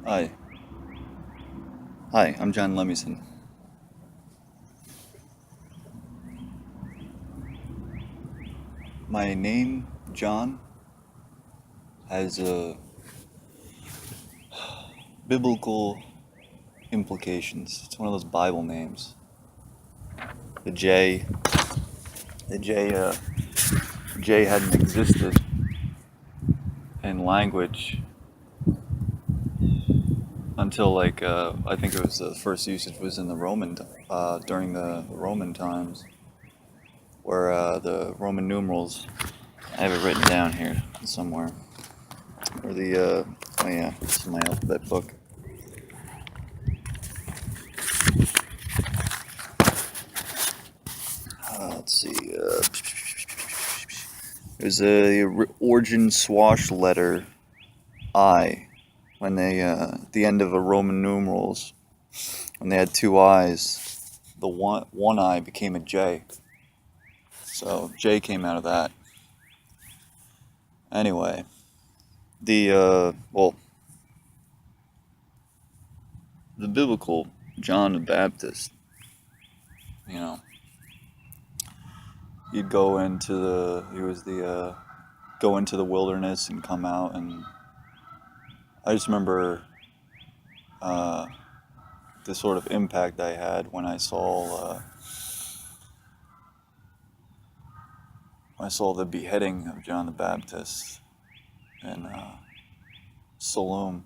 Hi. Hi, I'm John Lemison. My name, John, has biblical implications. It's one of those Bible names. The J, the J hadn't existed in language until I think it was the first usage was in the during the Roman times, where the Roman numerals. I have it written down here somewhere. Or oh yeah, this is my alphabet book. Let's see. There's a origin swash letter I when they at the end of a Roman numerals when they had two I's, the one I became a J. So J came out of that. Anyway, the biblical John the Baptist, you know, he'd go into the he was the go into the wilderness and come out, and I just remember uh, the sort of impact I had when I saw the beheading of John the Baptist in Saloom,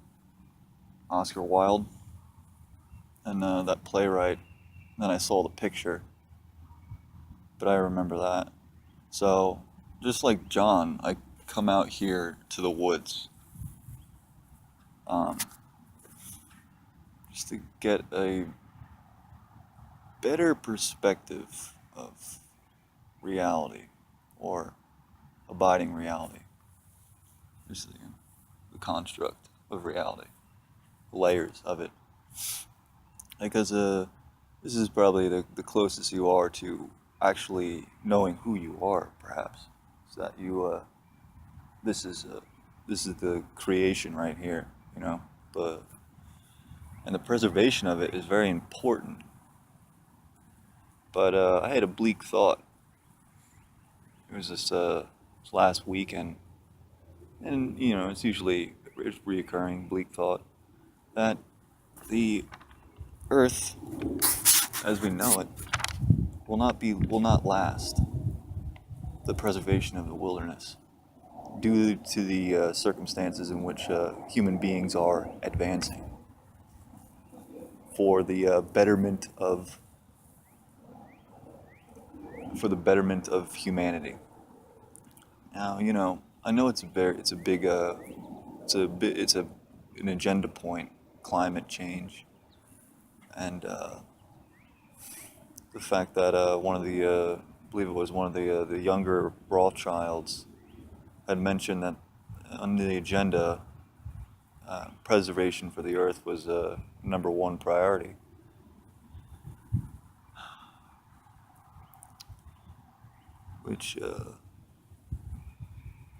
Oscar Wilde, and that playwright. Then I saw the picture, but I remember that. So, just like John, I come out here to the woods, um, just to get a better perspective of reality or abiding reality. Just the construct of reality, the layers of it. Because this is probably the closest you are to actually knowing who you are, perhaps. So that this is uh, this is the creation right here, you know. The and the preservation of it is very important. But I had a bleak thought. It was this last weekend, and it's reoccurring bleak thought that the Earth, as we know it, will not last. The preservation of the wilderness, due to the circumstances in which human beings are advancing for the betterment of humanity. Now, I know it's a big it's an agenda point, climate change, and the fact that one of the I believe it was one of the younger Rothschilds had mentioned that on the agenda, preservation for the earth was number one priority. Which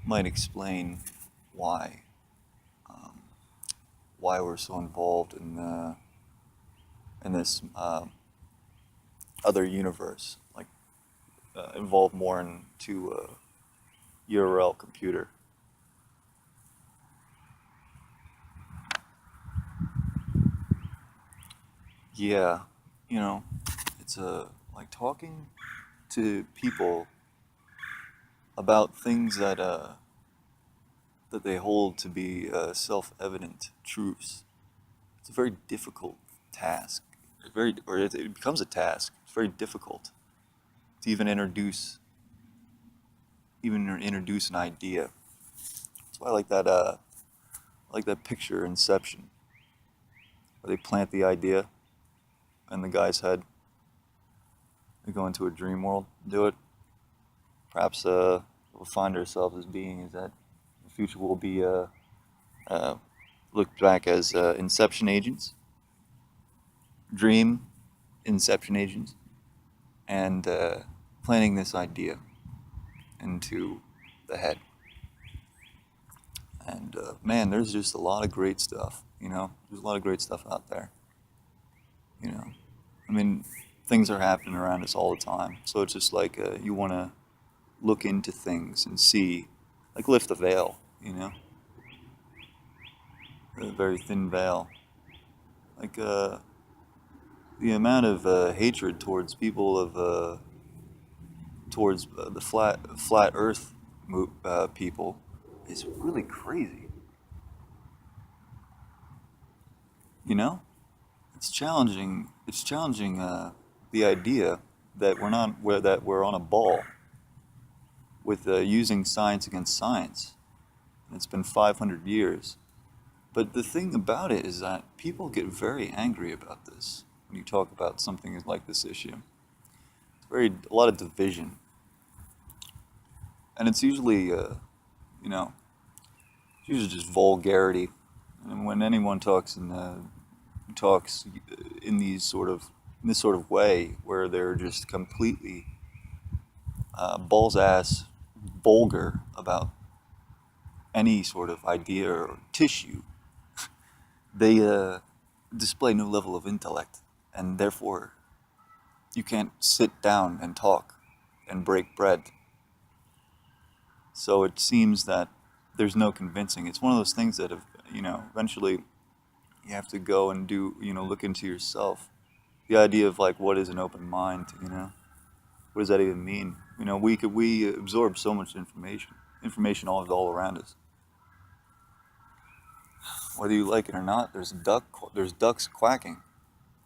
might explain why um, why we're so involved in this other universe, like involved more into URL computer. Yeah, you know, it's like talking to people about things that they hold to be self-evident truths. It's a very difficult task. It becomes a task. It's very difficult to even introduce an idea. That's why I like that picture Inception, where they plant the idea in the guy's head. They go into a dream world, do it. Perhaps we'll find ourselves as beings that in the future will be uh, looked back as inception agents, dream inception agents, and planting this idea into the head. And man, there's just a lot of great stuff. There's a lot of great stuff out there. You know, I mean, things are happening around us all the time. So it's just like you want to look into things and see, like lift the veil. A very thin veil. Like the amount of hatred towards people of towards the flat Earth people is really crazy. You know, it's challenging. It's challenging the idea that we're on a ball with using science against science. And it's been 500 years. But the thing about it is that people get very angry about this when you talk about something like this issue. It's a lot of division, and it's usually you know it's usually just vulgarity. And when anyone talks in this sort of way where they're just completely balls ass vulgar about any sort of idea or tissue, they display no level of intellect, and therefore you can't sit down and talk and break bread. So it seems that there's no convincing. It's one of those things that, eventually you have to go and look into yourself. The idea of like, what is an open mind? What does that even mean? We absorb so much information all around us. Whether you like it or not, there's ducks quacking,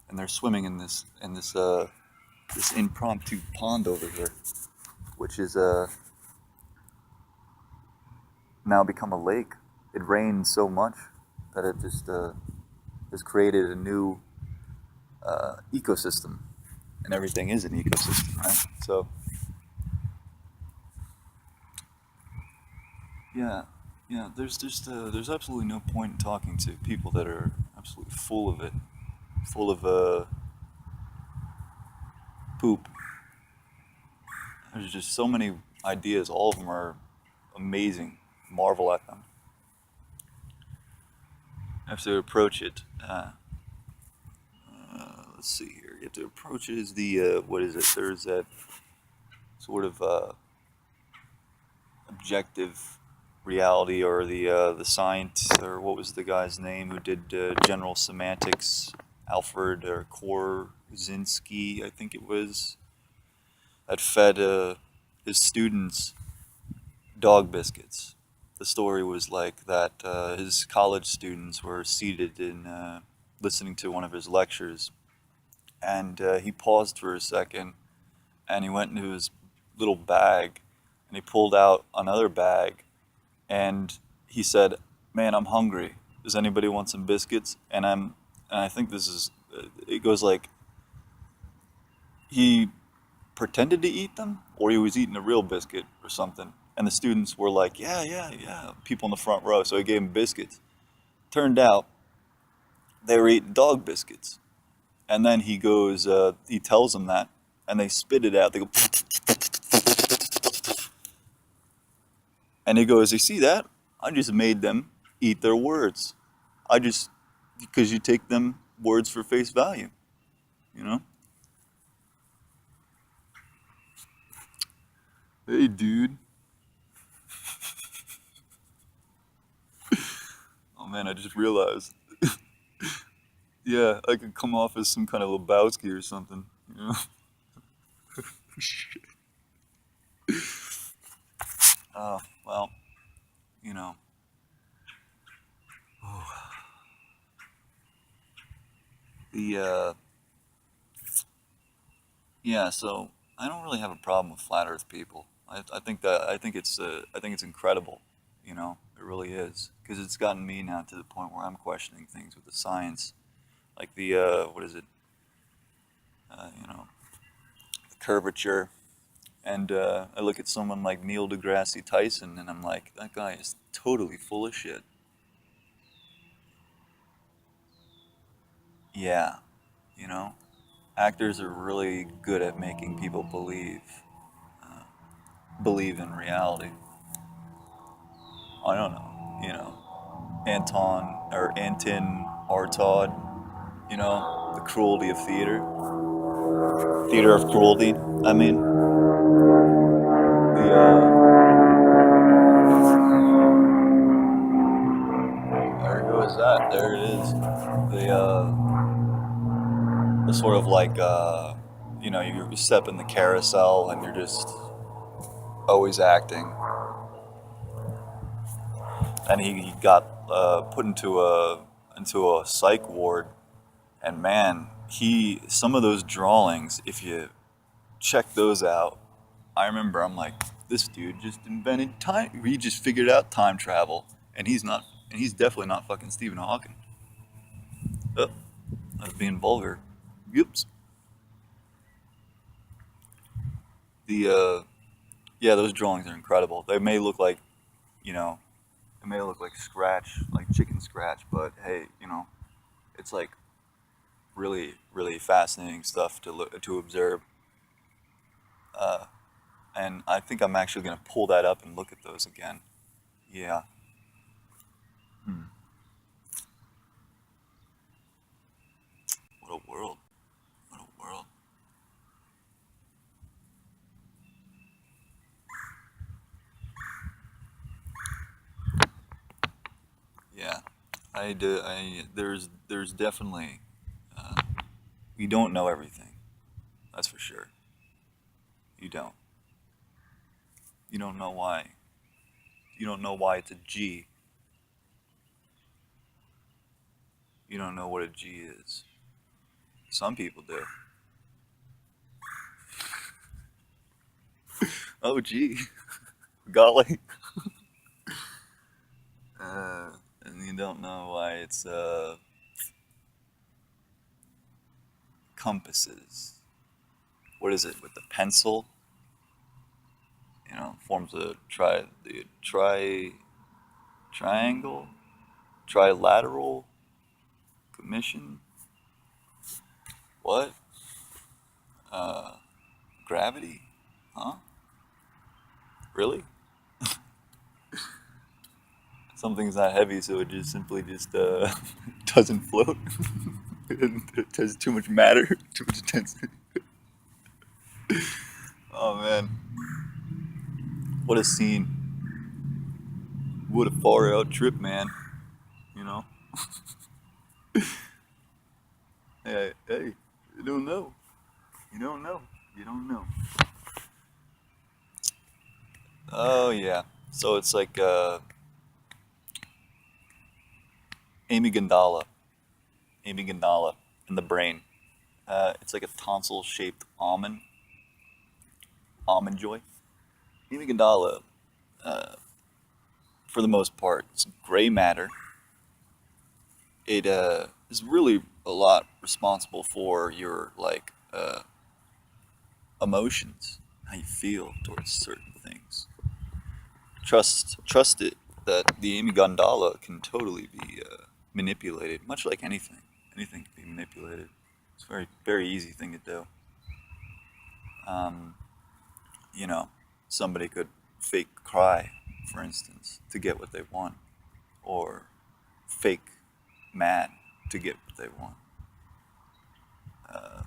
and they're swimming in this impromptu pond over here, which is now become a lake. It rained so much that it just has created a new ecosystem, and everything is an ecosystem, right? So, yeah, yeah. There's absolutely no point in talking to people that are absolutely full of it, full of poop. There's just so many ideas. All of them are amazing. Marvel at them. I have to approach it. Let's see here. You have to approach it as the what is it? There's that sort of objective reality, or the science, or what was the guy's name who did general semantics? Alfred or Korzinski, I think it was, that fed his students dog biscuits. The story was like that his college students were seated in listening to one of his lectures, and he paused for a second, and he went into his little bag, and he pulled out another bag, and he said, "Man, I'm hungry. Does anybody want some biscuits?" And I think this is, it goes like, he pretended to eat them, or he was eating a real biscuit or something. And the students were like, "Yeah, yeah, yeah." People in the front row, so he gave them biscuits. Turned out they were eating dog biscuits. And then he tells them that, and they spit it out. They go, and he goes, "You see that? I just made them eat their words. Because you take them words for face value, you know? Hey, dude." Oh man, I just realized. Yeah, I could come off as some kind of Lebowski or something, you know? Well, you know. The Yeah, so I don't really have a problem with flat Earth people. I think it's incredible. It really is, because it's gotten me now to the point where I'm questioning things with the science, like the what is it? The curvature. And I look at someone like Neil deGrasse Tyson, and I'm like, that guy is totally full of shit. Yeah, you know, actors are really good at making people believe in reality. I don't know, Anton or Anton Artaud, the cruelty of theater of cruelty. I mean, the there goes that. There it is. The sort of like you step in the carousel and you're just always acting. And he got put into a psych ward, and man, he some of those drawings, if you check those out, I remember I'm like, this dude just invented time. He just figured out time travel, and he's not, and he's definitely not fucking Stephen Hawking. Oh, I was being vulgar. Oops. The yeah, those drawings are incredible. They may look like, you know, it may look like scratch, like chicken scratch, but hey, it's like really, really fascinating stuff to observe. Uh, and I think I'm actually gonna pull that up and look at those again. Yeah. Hmm. What a world. What a world. Yeah. I do. There's definitely we don't know everything. That's for sure. You don't. You don't know why. You don't know why it's a G. You don't know what a G is. Some people do. Oh, gee. Golly. And you don't know why it's compasses. What is it with the pencil? Forms a triangle, trilateral commission. What? Uh, Gravity? Huh? Really? Something's not heavy, so it just simply just doesn't float. It has too much matter, too much density. Oh man, what a scene! What a far out trip, man. You know? Hey, hey, you don't know. You don't know. You don't know. Oh yeah. So it's like Amy Gandala, Amy Gandala in the brain. It's like a tonsil-shaped almond joy. Amy Gandala, uh, for the most part, it's gray matter. It is really a lot responsible for your like emotions, how you feel towards certain things. Trust it that the Amy Gandala can totally be manipulated, much like anything. Anything can be manipulated. It's a very very easy thing to do. Um, you know, somebody could fake cry, for instance, to get what they want, or fake mad to get what they want. Uh,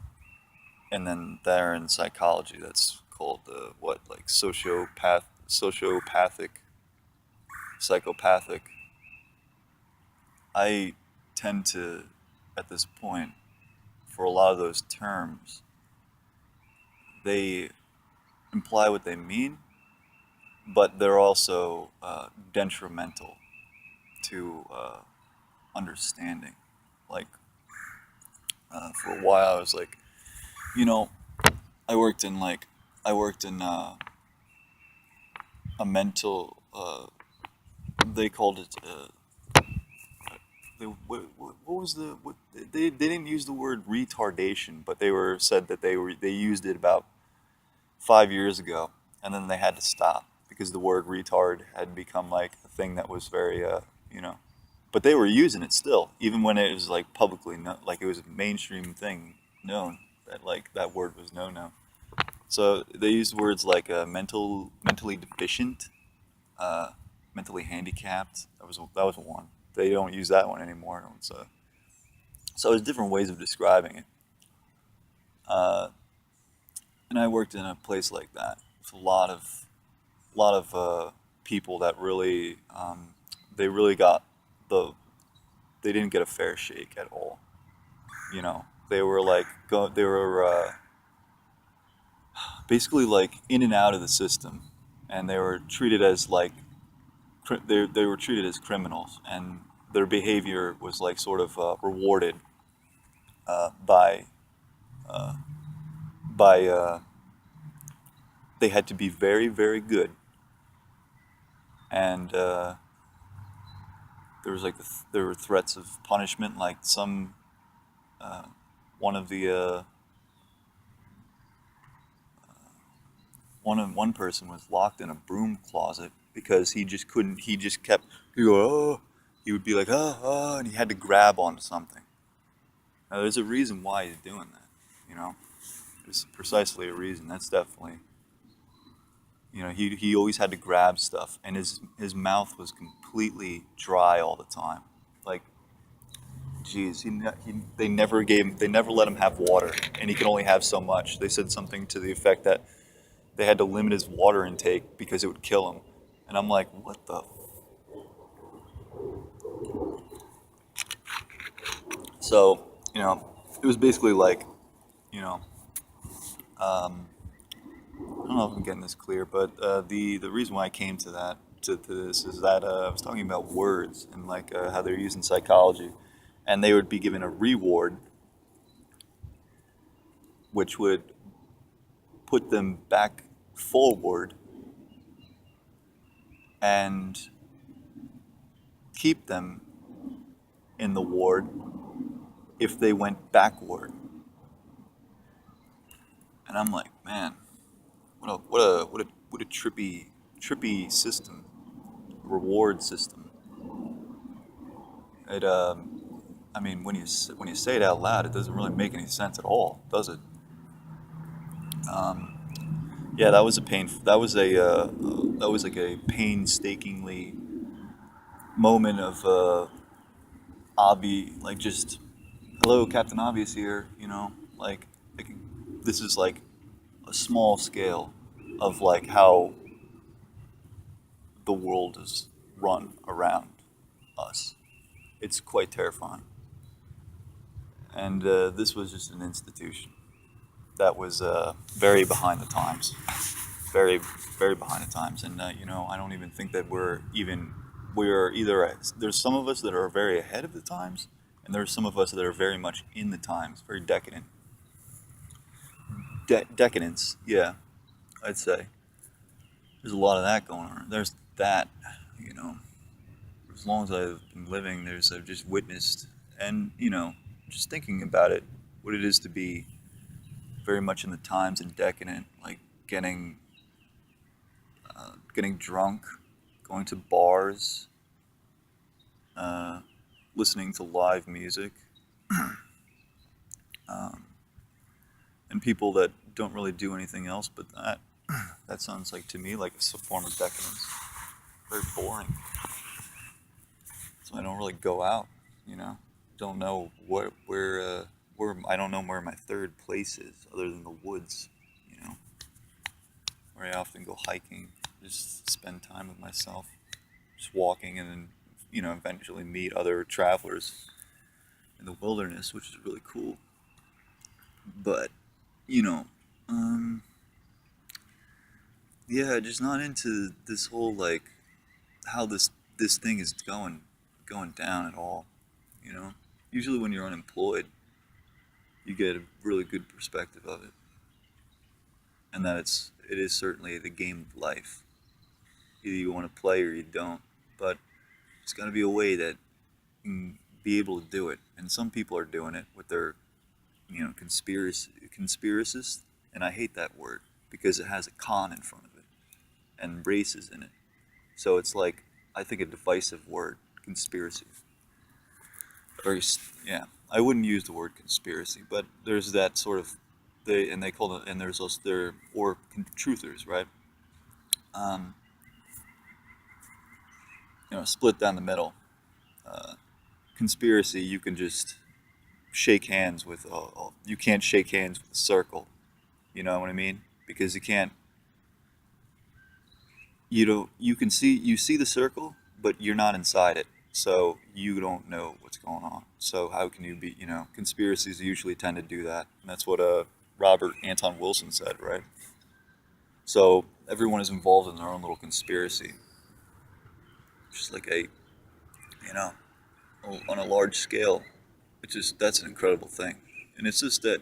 and then there in psychology, that's called what, like psychopathic. I tend to, at this point, for a lot of those terms, they imply what they mean, but they're also detrimental to understanding. Like for a while, I was like, you know, I worked in like I worked in a mental. They called it. What was the what they didn't use the word retardation, but they were said that they used it about 5 years ago, and then they had to stop because the word retard had become like a thing that was very you know. But they were using it still, even when it was like publicly like it was a mainstream thing known that like that word was no no. So they used words like mentally deficient, uh, mentally handicapped. That was one. They don't use that one anymore. So there's different ways of describing it. Uh, and I worked in a place like that with a lot of people that really they really got the they didn't get a fair shake at all. You know, they were they were basically like in and out of the system, and they were treated as like they were treated as criminals, and their behavior was like sort of rewarded uh, by uh, by they had to be very very good, and there was there were threats of punishment, like some uh, one of the one person was locked in a broom closet because he just couldn't. He just kept. He go, oh. He would be like, oh, oh, and he had to grab onto something. Now, there's a reason why he's doing that. You know, there's precisely a reason. That's definitely. You know, he always had to grab stuff, and his mouth was completely dry all the time. Like, geez, they never let him have water, and he could only have so much. They said something to the effect that they had to limit his water intake because it would kill him. And I'm like, what the? So, you know, it was basically like, you know, um, I don't know if I'm getting this clear, but the reason why I came to this is that I was talking about words and like how they're used in psychology, and they would be given a reward, which would put them back forward and keep them in the ward if they went backward. And I'm like, man, what a trippy system, reward system. It I mean, when you say it out loud, it doesn't really make any sense at all, does it? Um, yeah, that was a pain. That was like a painstakingly moment of like just hello, Captain Obvious here. You know, like this is like a small scale of like how the world is run around us. It's quite terrifying. And this was just an institution that was very behind the times, very, very behind the times. And you know, I don't even think that we're either. There's some of us that are very ahead of the times, and there's some of us that are very much in the times, very decadent. Decadence, yeah, I'd say. There's a lot of that going on. There's that, you know. As long as I've been living, I've just witnessed, and you know, just thinking about it, what it is to be very much in the times and decadent, like getting getting drunk, going to bars, uh, listening to live music, um, and people that don't really do anything else but that. That sounds like to me like a form of decadence. Very boring. So I don't really go out. You know, don't know where I don't know where my third place is other than the woods. You know, where I often go hiking, just spend time with myself, just walking, and then you know eventually meet other travelers in the wilderness, which is really cool. But you know, um, yeah, just not into this whole like how this thing is going down at all. You know, usually when you're unemployed, you get a really good perspective of it, and that it is certainly the game of life. Either you want to play or you don't, but it's got to be a way that you can be able to do it. And some people are doing it with their you know conspiracists, and I hate that word because it has a con in front of it and races in it. So it's like I think a divisive word, conspiracy. Very yeah. I wouldn't use the word conspiracy, but there's that sort of they call it, and there's also there or truthers, right? Um, you know, split down the middle. Uh, Conspiracy, you can just shake hands with you can't shake hands with a circle. You know what I mean? Because you can't. You don't. You see the circle, but you're not inside it, so you don't know what's going on. So how can you be? Conspiracies usually tend to do that, and that's what Robert Anton Wilson said, right? So everyone is involved in their own little conspiracy, just like you know, on a large scale. It's just that's an incredible thing, and it's just that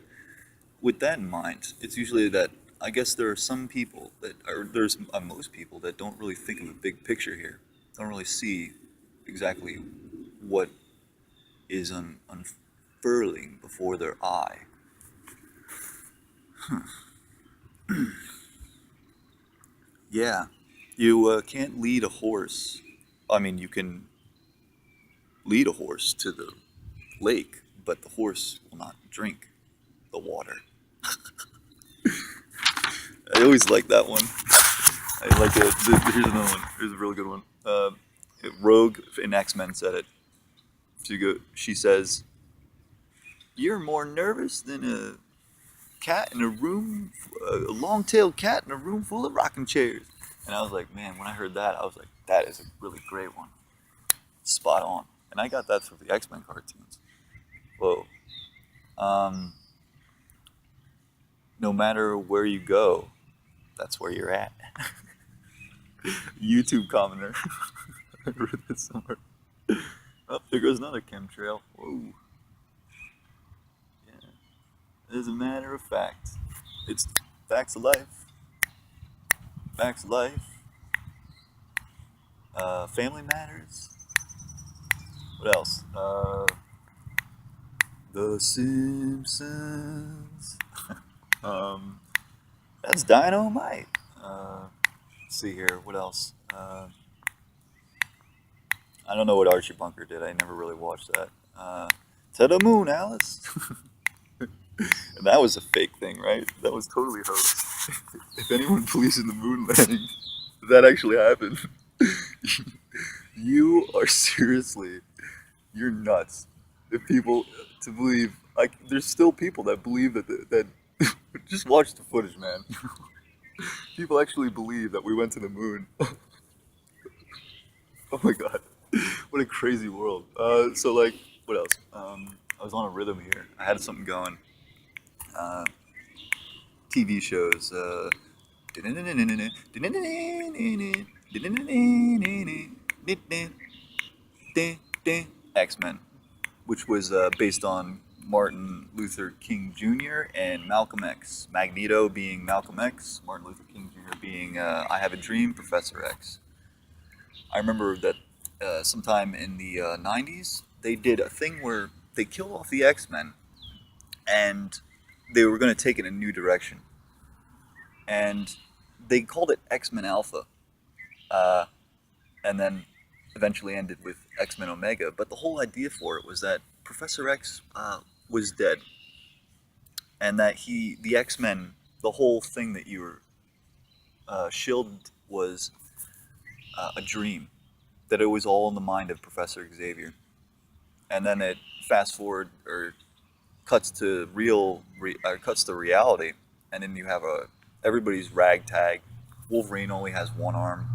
with that in mind, it's usually that I guess there are some people that are there's most people that don't really think of a big picture here, don't really see exactly what is unfurling before their eye. Yeah, you can't lead a horse. I mean, you can lead a horse to the lake, but the horse will not drink the water. I always like that one. I like it. Here's another one. Here's a really good one. Rogue in X-Men said it. She says, "You're more nervous than a cat in a room, a long-tailed cat in a room full of rocking chairs." And I was like, man, when I heard that, I was like, that is a really great one. Spot on. And I got that through the X-Men cartoons. Whoa. Um, no matter where you go, that's where you're at. YouTube commenter. I read this somewhere. Oh, there goes another chemtrail. Whoa. Yeah. As a matter of fact, it's facts of life. Facts of life. Family matters. What else? The Simpsons. um, that's dynamite. Let's see here. What else? I don't know what Archie Bunker did. I never really watched that. To the moon, Alice. And that was a fake thing, right? That was totally hoax. If anyone believes in the moon landing, that actually happened. You are seriously, you're nuts. If people to believe, like, there's still people that believe that just watch the footage, man. People actually believe that we went to the moon. Oh my god, what a crazy world. So like, what else? I was on a rhythm here. I had something going. Uh, TV shows. X-Men, which was based on Martin Luther King Jr. and Malcolm X. Magneto being Malcolm X, Martin Luther King Jr. being I Have a Dream, Professor X. I remember that sometime in the 90s, they did a thing where they killed off the X-Men and they were going to take it in a new direction. And they called it X-Men Alpha. Uh, and then eventually ended with X-Men Omega. But the whole idea for it was that Professor X was dead, and that the X-Men, the whole thing that you were shielded was a dream, that it was all in the mind of Professor Xavier. And then it fast forward or cuts to reality, and then you have everybody's ragtag. Wolverine only has one arm,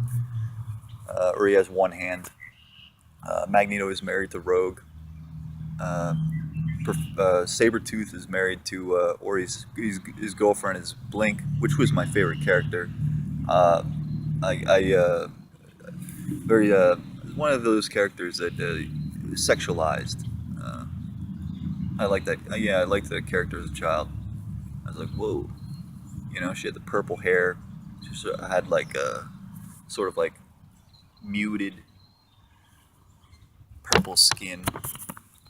or he has one hand. Magneto is married to Rogue. Uh, Sabretooth is married to, or his girlfriend is Blink, which was my favorite character. Uh, I very one of those characters that sexualized. Uh, I like that. Yeah, I liked the character as a child. I was like, whoa, she had the purple hair. She had like a sort of like muted purple skin,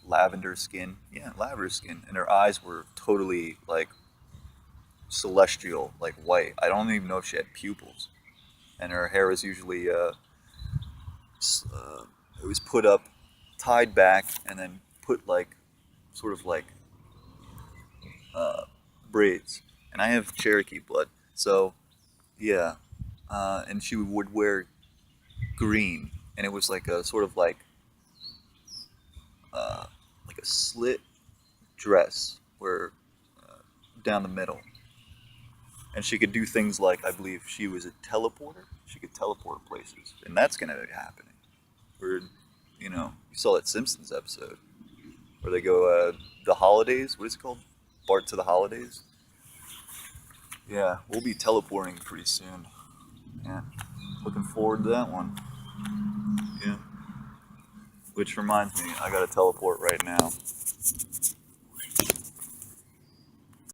lavender skin. Yeah, lavender skin, and her eyes were totally like celestial, like white. I don't even know if she had pupils, and her hair was usually uh, it was put up, tied back, and then put like sort of like uh, braids. And I have Cherokee blood, so yeah. And she would wear green, and it was like a sort of uh, like a slit dress, where down the middle. And she could do things like, I believe she was a teleporter. She could teleport places, and that's going to be happening. Where, you saw that Simpsons episode where they go the holidays. What is it called? Bart to the holidays. Yeah, we'll be teleporting pretty soon. Yeah, looking forward to that one. Yeah. Which reminds me, I got to teleport right now.